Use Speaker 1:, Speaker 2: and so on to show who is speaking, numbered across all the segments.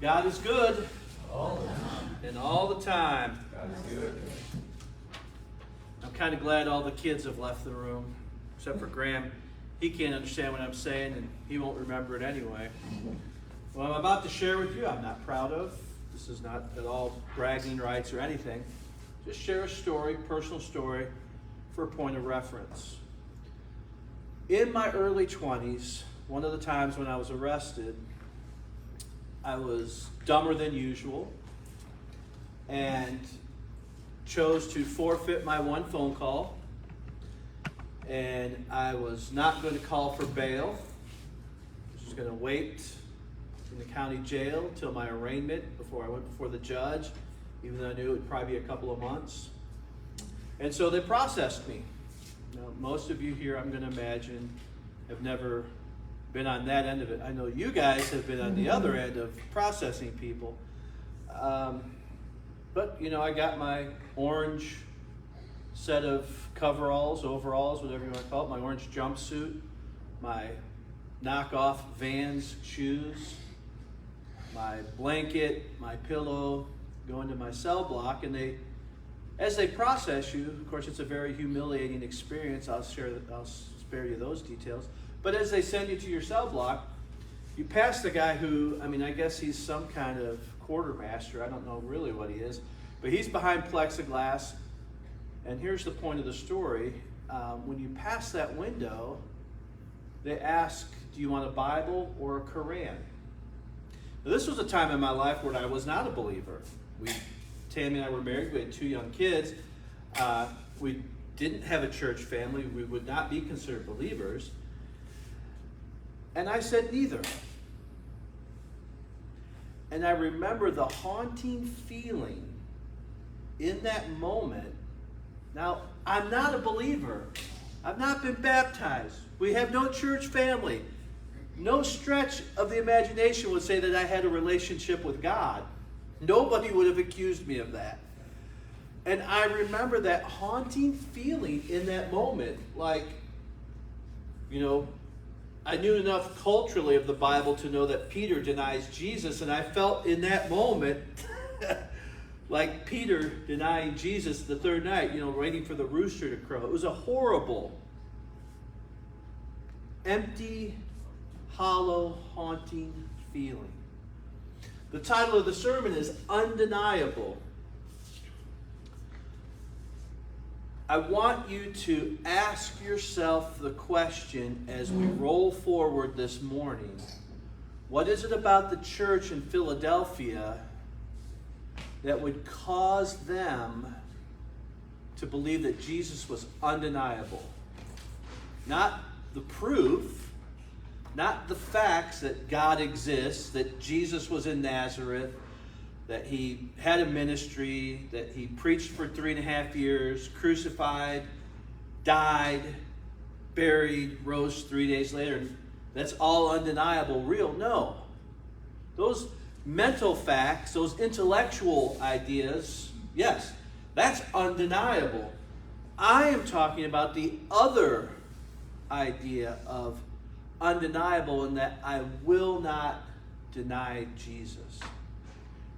Speaker 1: God is good.
Speaker 2: All the time.
Speaker 1: And all the time.
Speaker 2: God is good.
Speaker 1: I'm kind of glad all the kids have left the room, except for Graham. He can't understand what I'm saying, and he won't remember it anyway. What I'm about to share with you, I'm not proud of. This is not at all bragging rights or anything. Just share a story, personal story, for a point of reference. In my early 20s, one of the times when I was arrested, I was dumber than usual and chose to forfeit my one phone call. And I was not going to call for bail. I was just going to wait in the county jail till my arraignment before I went before the judge, even though I knew it would probably be a couple of months. And so they processed me. Now, most of you here, I'm going to imagine, have never been on that end of it. I know you guys have been on the other end of processing people. But, you know, I got my orange set of coveralls, overalls, whatever you want to call it, my orange jumpsuit, my knockoff Vans shoes, my blanket, my pillow, go into my cell block, and as they process you, of course it's a very humiliating experience, I'll spare you those details, but as they send you to your cell block, you pass the guy who, I guess he's some kind of quartermaster, I don't know really what he is, but he's behind plexiglass. And here's the point of the story. When you pass that window, they ask, do you want a Bible or a Koran? Now, this was a time in my life where I was not a believer. Tammy and I were married. We had 2 young kids. We didn't have a church family. We would not be considered believers. And I said neither. And I remember the haunting feeling in that moment. Now, I'm not a believer. I've not been baptized. We have no church family. No stretch of the imagination would say that I had a relationship with God. Nobody would have accused me of that. And I remember that haunting feeling in that moment. Like, you know, I knew enough culturally of the Bible to know that Peter denies Jesus. And I felt in that moment like Peter denying Jesus the third night, you know, waiting for the rooster to crow. It was a horrible, empty, hollow, haunting feeling. The title of the sermon is Undeniable. I want you to ask yourself the question as we roll forward this morning. What is it about the church in Philadelphia that would cause them to believe that Jesus was undeniable? Not the proof, not the facts that God exists, that Jesus was in Nazareth, that he had a ministry, that he preached for 3.5 years, crucified, died, buried, rose 3 days later. That's all undeniable, real. No. Those mental facts, those intellectual ideas, yes, that's undeniable. I am talking about the other idea of undeniable, in that I will not deny Jesus.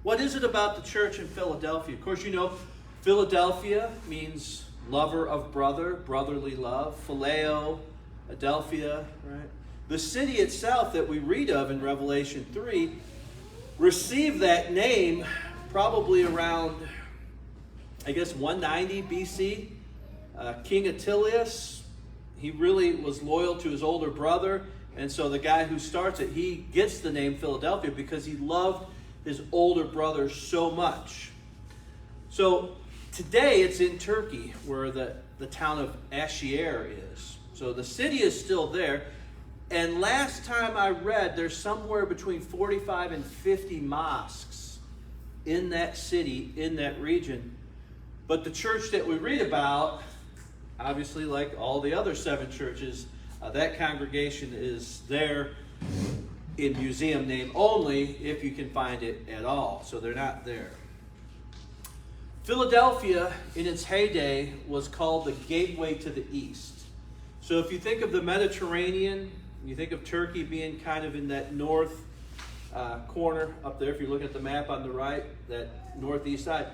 Speaker 1: What is it about the church in Philadelphia? Of course, you know, Philadelphia means lover of brother, brotherly love, phileo, Adelphia, right? The city itself that we read of in Revelation 3 received that name probably around, I guess, 190 BC. King Attilius, he really was loyal to his older brother, and so the guy who starts it, he gets the name Philadelphia because he loved his older brother so much. So today it's in Turkey, where the town of Ashir is. So the city is still there. And last time I read, there's somewhere between 45 and 50 mosques in that city, in that region. But the church that we read about, obviously like all the other 7 churches, that congregation is there in museum name only, if you can find it at all. So they're not there. Philadelphia, in its heyday, was called the gateway to the east. So if you think of the Mediterranean, you think of Turkey being kind of in that north corner up there, if you look at the map on the right, that northeast side,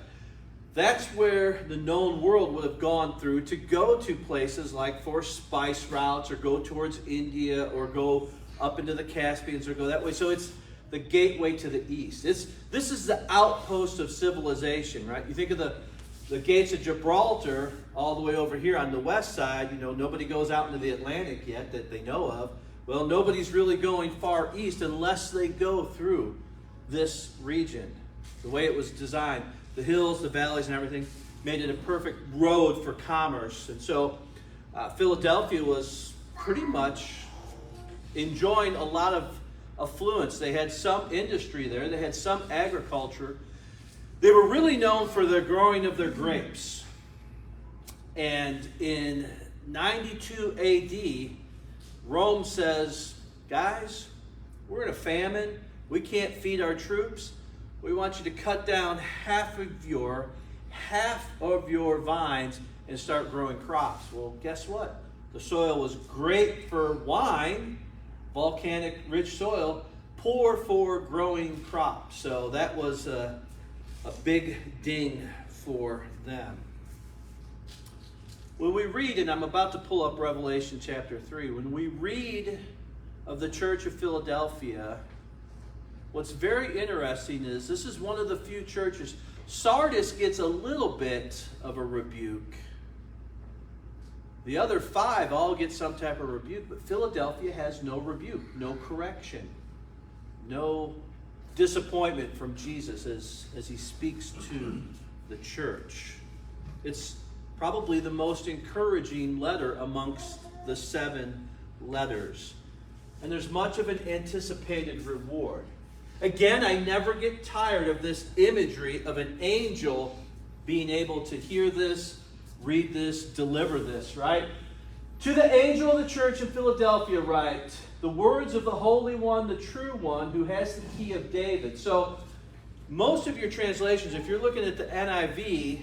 Speaker 1: that's where the known world would have gone through to go to places like for spice routes or go towards India or go up into the Caspians or go that way. So it's the gateway to the east. This is the outpost of civilization, right? You think of the gates of Gibraltar all the way over here on the west side. You know, nobody goes out into the Atlantic yet that they know of. Well, nobody's really going far east unless they go through this region. The way it was designed, the hills, the valleys, and everything made it a perfect road for commerce. And so Philadelphia was pretty much enjoying a lot of affluence. They had some industry there. They had some agriculture. They were really known for the growing of their grapes. And in 92 AD, Rome says, guys, we're in a famine. We can't feed our troops. We want you to cut down half of your vines and start growing crops. Well, guess what? The soil was great for wine, volcanic rich soil, poor for growing crops. So that was a big ding for them. When we read, and I'm about to pull up Revelation chapter 3, when we read of the church of Philadelphia, what's very interesting is this is one of the few churches. Sardis gets a little bit of a rebuke. The other 5 all get some type of rebuke, but Philadelphia has no rebuke, no correction, no disappointment from Jesus as he speaks to the church. It's probably the most encouraging letter amongst the 7 letters. And there's much of an anticipated reward. Again, I never get tired of this imagery of an angel being able to hear this, read this, deliver this, right? To the angel of the church in Philadelphia write, the words of the Holy One, the true one, who has the key of David. So most of your translations, if you're looking at the NIV,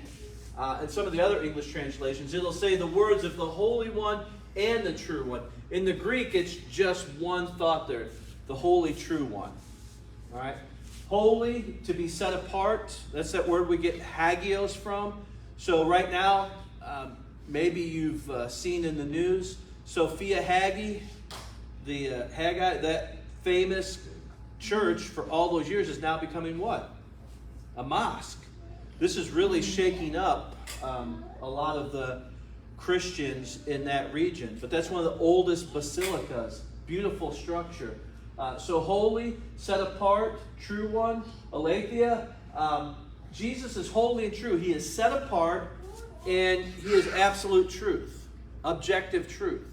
Speaker 1: and some of the other English translations, it'll say the words of the Holy One and the True One. In the Greek, it's just one thought there. The Holy True One. All right? Holy, to be set apart. That's that word we get hagios from. So right now, maybe you've seen in the news, Sophia Haggai, the Haggai, that famous church for all those years is now becoming what? A mosque. This is really shaking up a lot of the Christians in that region. But that's one of the oldest basilicas. Beautiful structure. So holy, set apart, true one, aletheia. Jesus is holy and true. He is set apart, and he is absolute truth, objective truth.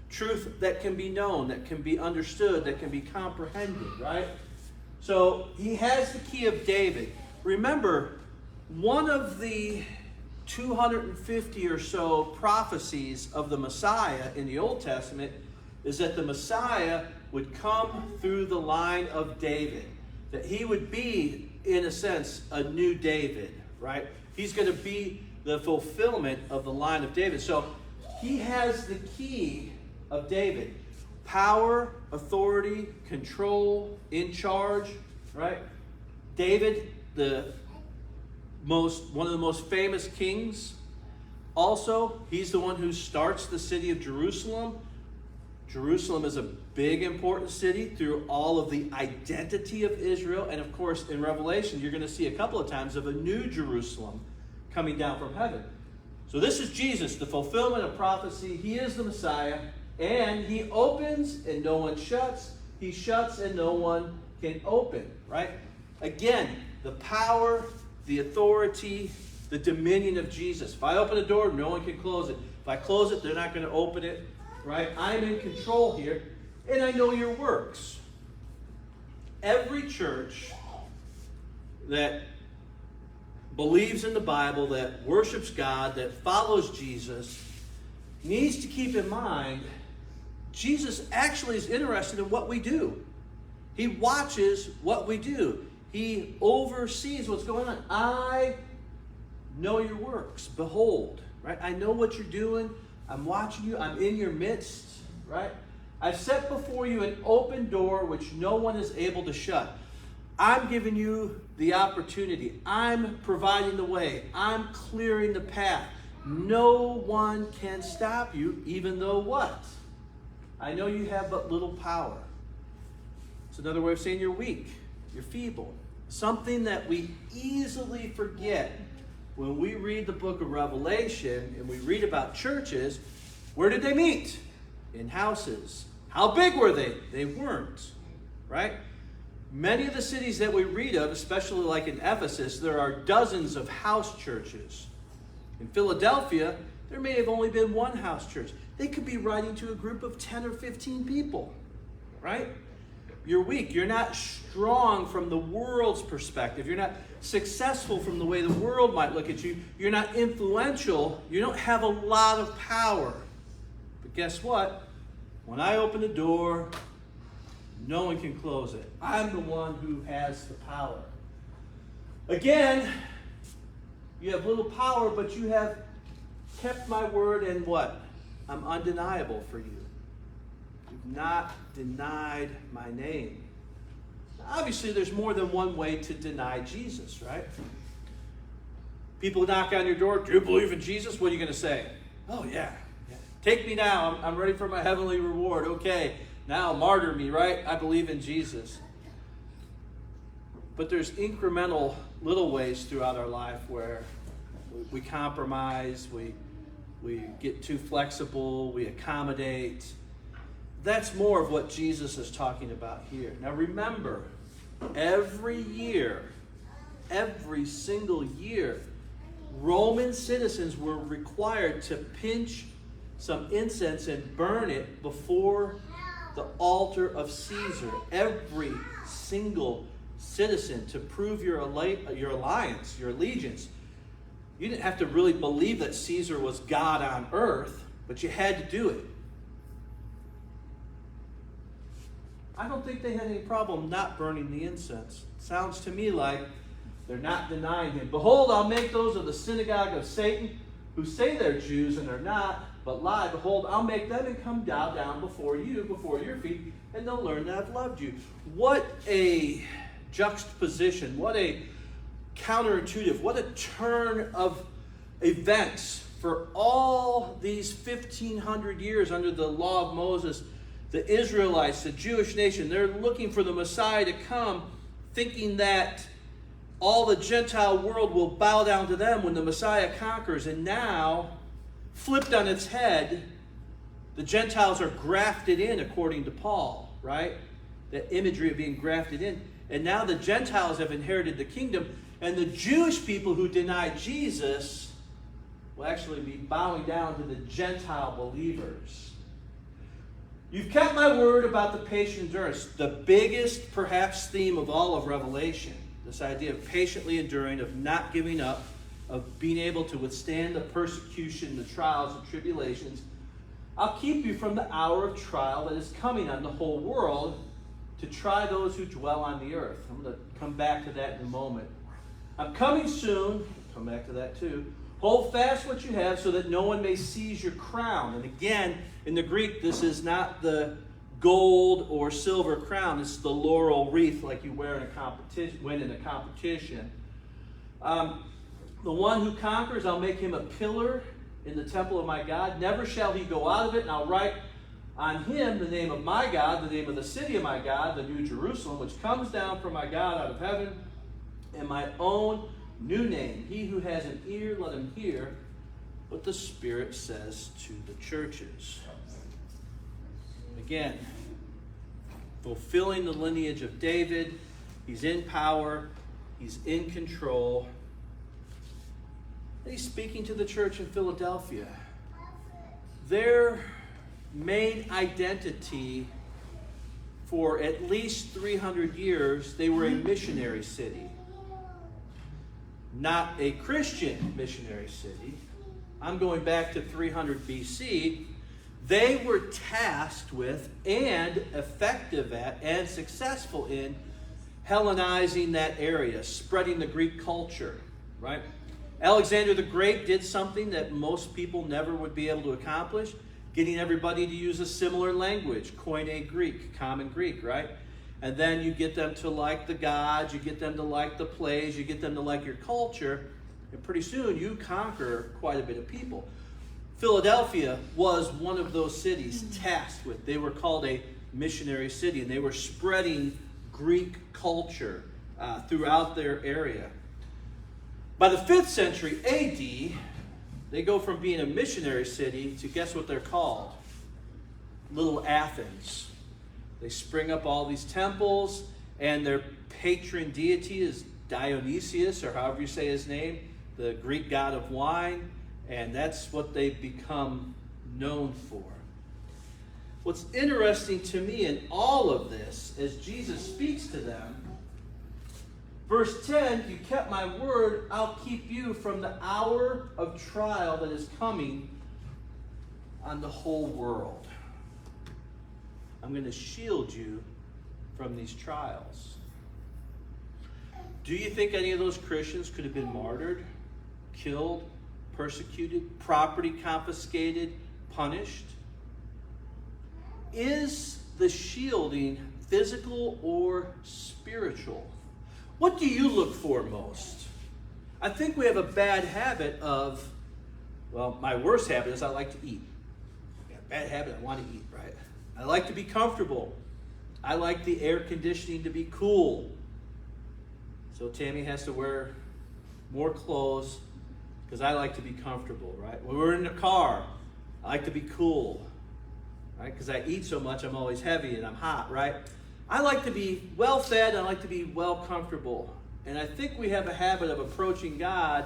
Speaker 1: Truth that can be known, that can be understood, that can be comprehended, right? So he has the key of David. Remember, one of the 250 or so prophecies of the Messiah in the Old Testament is that the Messiah would come through the line of David. That he would be, in a sense, a new David, right? He's going to be the fulfillment of the line of David. So he has the key of David. Power, authority, control, in charge, right? David, one of the most famous kings. Also, he's the one who starts the city of Jerusalem. Jerusalem is a big, important city through all of the identity of Israel. And of course, in Revelation, you're going to see a couple of times of a new Jerusalem coming down from heaven. So this is Jesus, the fulfillment of prophecy. He is the Messiah. And he opens and no one shuts. He shuts and no one can open, right? Again, the power, the authority, the dominion of Jesus. If I open a door, no one can close it. If I close it, they're not going to open it. Right? I'm in control here, and I know your works. Every church that believes in the Bible, that worships God, that follows Jesus, needs to keep in mind Jesus actually is interested in what we do. He watches what we do. He oversees what's going on. I know your works. Behold, right? I know what you're doing. I'm watching you. I'm in your midst, right? I've set before you an open door which no one is able to shut. I'm giving you the opportunity. I'm providing the way. I'm clearing the path. No one can stop you, even though what? I know you have but little power. It's another way of saying you're weak, you're feeble. Something that we easily forget when we read the book of Revelation and we read about churches. Where did they meet? In houses. How big were they? They weren't, right? Many of the cities that we read of, especially like in Ephesus, there are dozens of house churches. In Philadelphia, there may have only been one house church. They could be writing to a group of 10 or 15 people, right? You're weak. You're not strong from the world's perspective. You're not successful from the way the world might look at you. You're not influential. You don't have a lot of power. But guess what? When I open the door, no one can close it. I'm the one who has the power. Again, you have little power, but you have kept my word, and what? I'm undeniable for you. You've not denied my name. Obviously, there's more than one way to deny Jesus, right? People knock on your door. Do you believe in Jesus? What are you going to say? Oh, yeah. Take me now. I'm ready for my heavenly reward. Okay, now martyr me, right? I believe in Jesus. But there's incremental little ways throughout our life where we compromise, we get too flexible, we accommodate. That's more of what Jesus is talking about here. Now remember, every year, every single year, Roman citizens were required to pinch some incense and burn it before the altar of Caesar. Every single citizen, to prove your alliance, your allegiance. You didn't have to really believe that Caesar was God on earth, but you had to do it. I don't think they had any problem not burning the incense. Sounds to me like they're not denying him. Behold, I'll make those of the synagogue of Satan who say they're Jews and are not, but lie. Behold, I'll make them and come down before you, before your feet, and they'll learn that I've loved you. What a juxtaposition, what a counterintuitive, what a turn of events for all these 1,500 years under the law of Moses. The Israelites, the Jewish nation, they're looking for the Messiah to come, thinking that all the Gentile world will bow down to them when the Messiah conquers. And now, flipped on its head, the Gentiles are grafted in, according to Paul, right? That imagery of being grafted in. And now the Gentiles have inherited the kingdom, and the Jewish people who deny Jesus will actually be bowing down to the Gentile believers. You've kept my word about the patient endurance, the biggest, perhaps, theme of all of Revelation. This idea of patiently enduring, of not giving up, of being able to withstand the persecution, the trials and tribulations. I'll keep you from the hour of trial that is coming on the whole world to try those who dwell on the earth. I'm going to come back to that in a moment. I'm coming soon. Come back to that too. Hold fast what you have so that no one may seize your crown. And again, in the Greek, this is not the gold or silver crown. It's the laurel wreath like you wear in a competition, win in a competition. The one who conquers, I'll make him a pillar in the temple of my God. Never shall he go out of it. And I'll write on him the name of my God, the name of the city of my God, the New Jerusalem, which comes down from my God out of heaven, and my own new name. He who has an ear, let him hear what the Spirit says to the churches. Again, fulfilling the lineage of David. He's in power. He's in control. He's speaking to the church in Philadelphia. Their main identity for at least 300 years, they were a missionary city. Not a Christian missionary city. I'm going back to 300 BC. They were tasked with and effective at and successful in Hellenizing that area, spreading the Greek culture, right? Alexander the Great did something that most people never would be able to accomplish, getting everybody to use a similar language, Koine Greek, common Greek, right? and then you get them to like the gods, you get them to like the plays, you get them to like your culture, and pretty soon you conquer quite a bit of people. Philadelphia was one of those cities tasked with, they were called a missionary city, and they were spreading Greek culture throughout their area. By the 5th century AD, they go from being a missionary city to, guess what they're called? Little Athens. They spring up all these temples, and their patron deity is Dionysius, or however you say his name, the Greek god of wine, and that's what they become known for. What's interesting to me in all of this, as Jesus speaks to them, verse 10, you kept my word, I'll keep you from the hour of trial that is coming on the whole world. I'm going to shield you from these trials. Do you think any of those Christians could have been martyred, killed, persecuted, property confiscated, punished? Is the shielding physical or spiritual? What do you look for most? I think we have a bad habit of, well, my worst habit is I like to eat. I got a bad habit, I want to eat, right? I like to be comfortable. I like the air conditioning to be cool. So Tammy has to wear more clothes because I like to be comfortable, right? When we're in the car, I like to be cool, right? Because I eat so much, I'm always heavy and I'm hot, right? I like to be well fed, I like to be well comfortable. And I think we have a habit of approaching God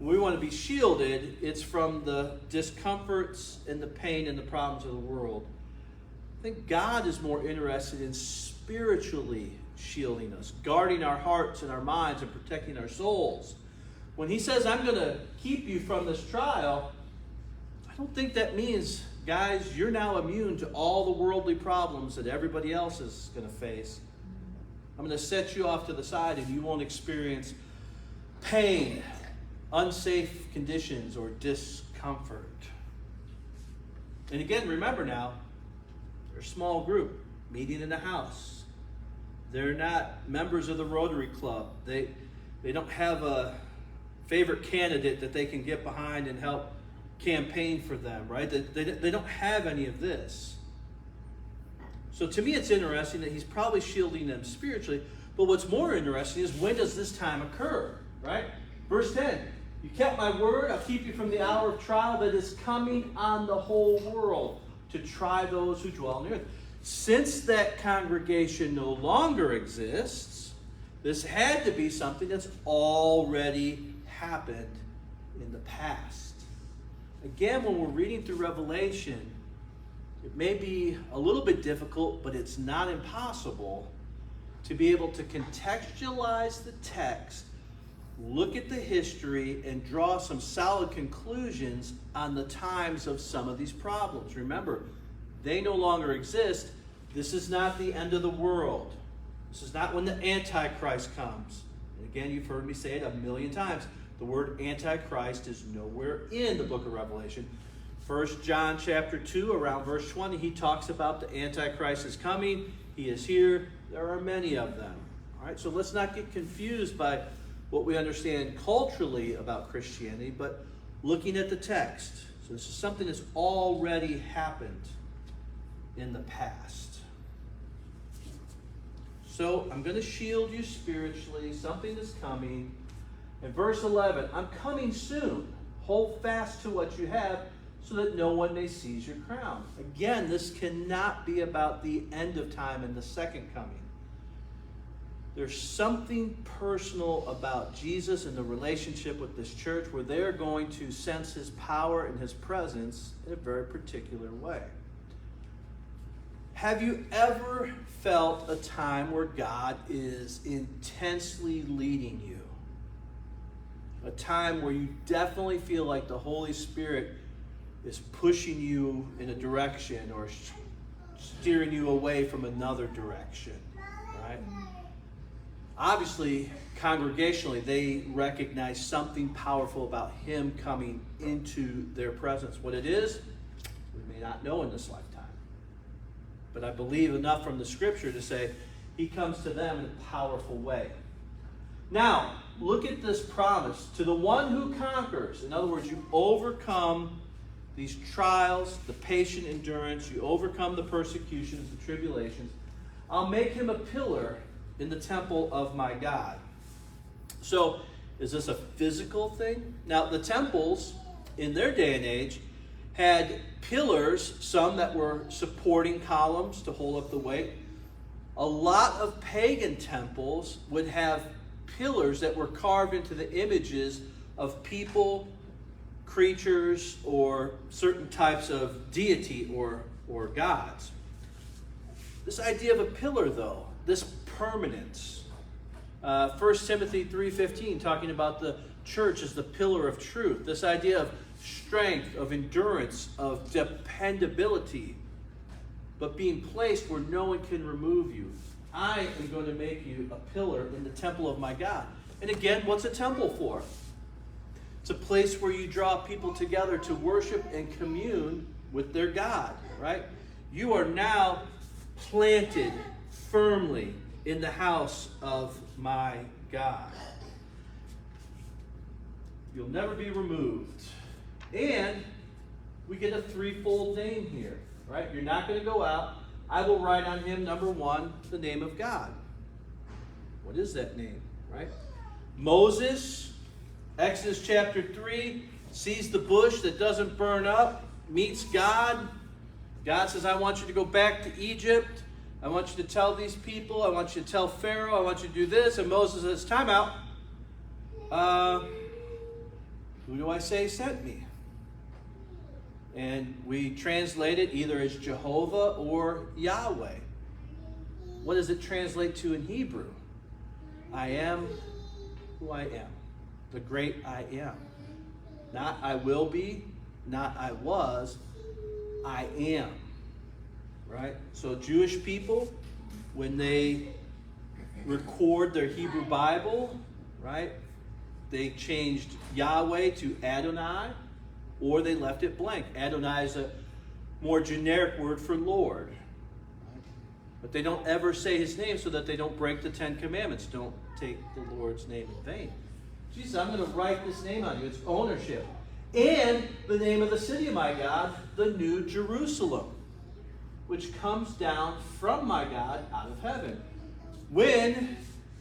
Speaker 1: when we want to be shielded. It's from the discomforts and the pain and the problems of the world. I think God is more interested in spiritually shielding us, guarding our hearts and our minds and protecting our souls. When he says, I'm going to keep you from this trial, I don't think that means, guys, you're now immune to all the worldly problems that everybody else is going to face. I'm going to set you off to the side and you won't experience pain, unsafe conditions, or discomfort. And again, remember now, they're a small group meeting in the house. They're not members of the Rotary Club. They don't have a favorite candidate that they can get behind and help campaign for them, right? They don't have any of this. So to me, it's interesting that he's probably shielding them spiritually. But what's more interesting is, when does this time occur, right? Verse 10, you kept my word, I'll keep you from the hour of trial that is coming on the whole world to try those who dwell on the earth. Since that congregation no longer exists, this had to be something that's already happened in the past. Again, when we're reading through Revelation, it may be a little bit difficult, but it's not impossible to be able to contextualize the text, look at the history, and draw some solid conclusions on the times of some of these problems. Remember, they no longer exist. This is not the end of the world. This is not when the Antichrist comes. And again, you've heard me say it a million times. The word Antichrist is nowhere in the book of Revelation. 1 John chapter 2, around verse 20, he talks about the Antichrist is coming. He is here. There are many of them. All right, so let's not get confused by what we understand culturally about Christianity, but looking at the text. So this is something that's already happened in the past. So I'm going to shield you spiritually. Something is coming. In verse 11, I'm coming soon. Hold fast to what you have, so that no one may seize your crown. Again, this cannot be about the end of time and the second coming. There's something personal about Jesus and the relationship with this church where they're going to sense his power and his presence in a very particular way. Have you ever felt a time where God is intensely leading you? A time where you definitely feel like the Holy Spirit is pushing you in a direction or steering you away from another direction, right? Obviously, congregationally, they recognize something powerful about him coming into their presence. What it is, we may not know in this lifetime. But I believe enough from the scripture to say he comes to them in a powerful way. Now, look at this promise. To the one who conquers, in other words, you overcome these trials, the patient endurance, you overcome the persecutions, the tribulations, I'll make him a pillar in the temple of my God. So, is this a physical thing? Now, the temples in their day and age had pillars, some that were supporting columns to hold up the weight. A lot of pagan temples would have pillars that were carved into the images of people, creatures, or certain types of deity or gods. This idea of a pillar, though, this permanence. 1 Timothy 3:15, talking about the church as the pillar of truth. This idea of strength, of endurance, of dependability, but being placed where no one can remove you. I am going to make you a pillar in the temple of my God. And again, what's a temple for? It's a place where you draw people together to worship and commune with their God, right? You are now planted firmly in the house of my God. You'll never be removed. And we get a threefold name here, right? You're not going to go out. I will write on him, number one, the name of God. What is that name, right? Moses, Exodus chapter 3, sees the bush that doesn't burn up, meets God. God says, I want you to go back to Egypt. I want you to tell these people. I want you to tell Pharaoh. I want you to do this. And Moses says, time out. Who do I say sent me? And we translate it either as Jehovah or Yahweh. What does it translate to in Hebrew? I am who I am. The great I am. Not I will be, not I was, I am. Right? So Jewish people, when they record their Hebrew Bible, right, they changed Yahweh to Adonai, or they left it blank. Adonai is a more generic word for Lord. But they don't ever say his name so that they don't break the Ten Commandments. Don't take the Lord's name in vain. Jesus, I'm going to write this name on you. It's ownership. And the name of the city of my God, the New Jerusalem, which comes down from my God out of heaven. When,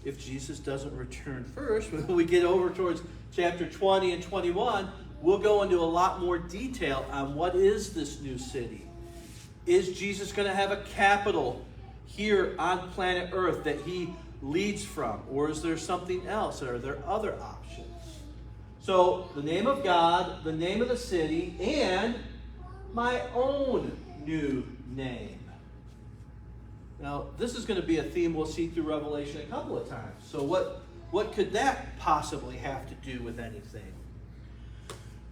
Speaker 1: if Jesus doesn't return first, when we get over towards chapter 20 and 21, we'll go into a lot more detail on what is this new city. Is Jesus going to have a capital here on planet Earth that he leads from? Or is there something else? Are there other options? So, the name of God, the name of the city, and my own new name. Now, this is going to be a theme we'll see through Revelation a couple of times. So what could that possibly have to do with anything?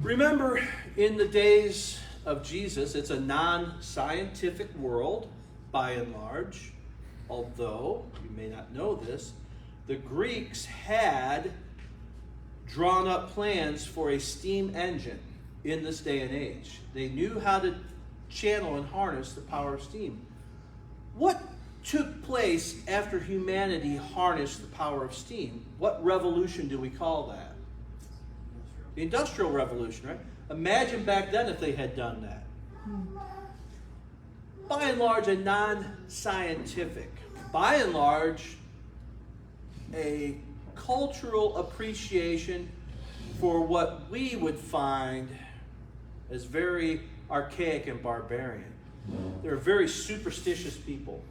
Speaker 1: Remember, in the days of Jesus, it's a non-scientific world, by and large. Although, you may not know this, the Greeks had drawn up plans for a steam engine in this day and age. They knew how to channel and harness the power of steam. What took place after humanity harnessed the power of steam? What revolution do we call that? The Industrial Revolution, right? Imagine back then if they had done that. By and large, a non-scientific, by and large, a cultural appreciation for what we would find as very archaic and barbarian. They're very superstitious people.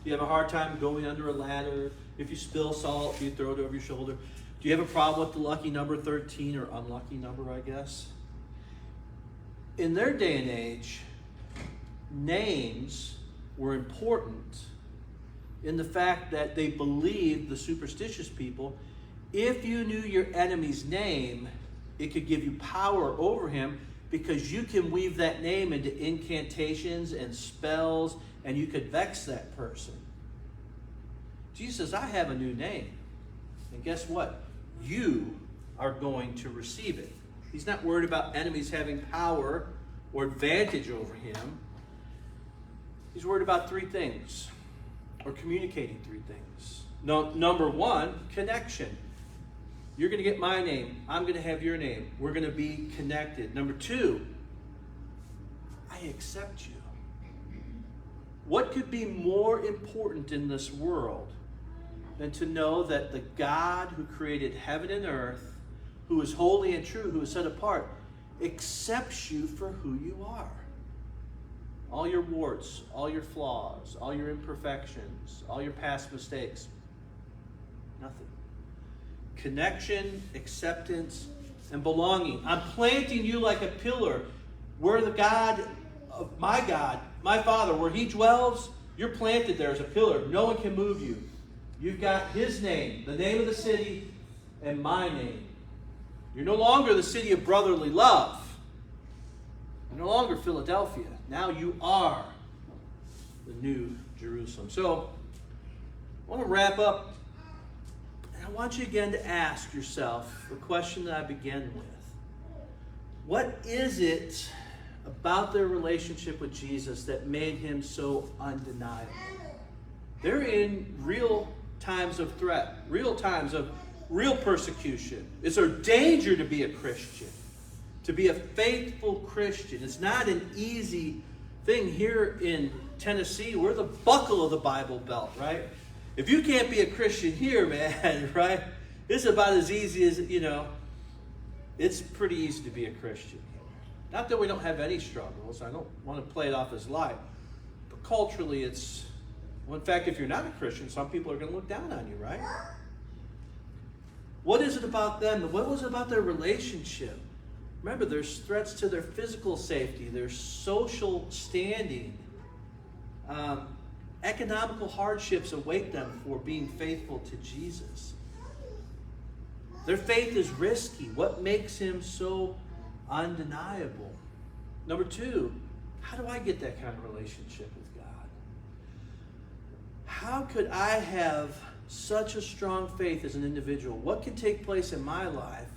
Speaker 1: You have a hard time going under a ladder. If you spill salt, you throw it over your shoulder. Do you have a problem with the lucky number 13 or unlucky number, I guess? In their day and age, names were important in the fact that they believed, the superstitious people, if you knew your enemy's name, it could give you power over him because you can weave that name into incantations and spells and you could vex that person. Jesus says, I have a new name. And guess what? You are going to receive it. He's not worried about enemies having power or advantage over him. He's worried about three things. or communicating three things. No, number one, connection. You're going to get my name. I'm going to have your name. We're going to be connected. Number two, I accept you. What could be more important in this world than to know that the God who created heaven and earth, who is holy and true, who is set apart, accepts you for who you are? All your warts, all your flaws, all your imperfections, all your past mistakes. Nothing. Connection, acceptance, and belonging. I'm planting you like a pillar where the God, my Father, where He dwells, you're planted there as a pillar. No one can move you. You've got His name, the name of the city, and my name. You're no longer the city of brotherly love. You're no longer Philadelphia. Now you are the new Jerusalem. So, I want to wrap up. And I want you again to ask yourself the question that I began with. What is it about their relationship with Jesus that made Him so undeniable? They're in real times of threat, real times of real persecution. It's a danger to be a Christian, to be a faithful Christian. It's not an easy thing. Here in Tennessee, we're the buckle of the Bible Belt, right? If you can't be a Christian here, man, right? It's about as easy as, it's pretty easy to be a Christian. Not that we don't have any struggles. I don't want to play it off as light. But culturally, well, in fact, if you're not a Christian, some people are going to look down on you, right? What is it about them? What was it about their relationship? Remember, there's threats to their physical safety, their social standing. Economical hardships await them for being faithful to Jesus. Their faith is risky. What makes Him so undeniable? Number two, how do I get that kind of relationship with God? How could I have such a strong faith as an individual? What can take place in my life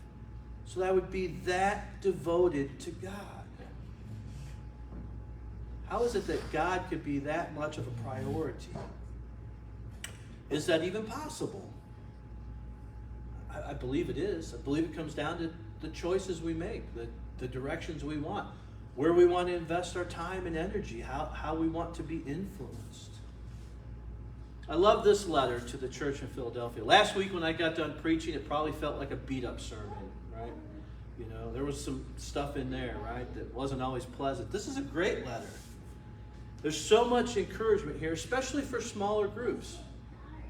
Speaker 1: so that I would be that devoted to God? How is it that God could be that much of a priority? Is that even possible? I believe it is. I believe it comes down to the choices we make, the directions we want, where we want to invest our time and energy, how we want to be influenced. I love this letter to the church in Philadelphia. Last week when I got done preaching, it probably felt like a beat-up sermon, right? There was some stuff in there, right, that wasn't always pleasant. This is a great letter. There's so much encouragement here, especially for smaller groups.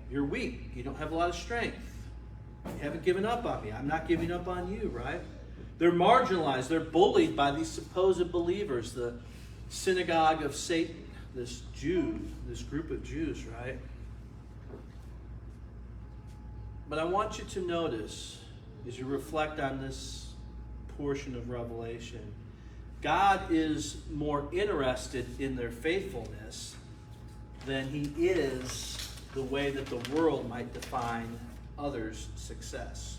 Speaker 1: You're weak. You don't have a lot of strength. You haven't given up on me. I'm not giving up on you, right? They're marginalized. They're bullied by these supposed believers, the synagogue of Satan, this group of Jews, right? But I want you to notice, as you reflect on this portion of Revelation, God is more interested in their faithfulness than He is the way that the world might define others' success.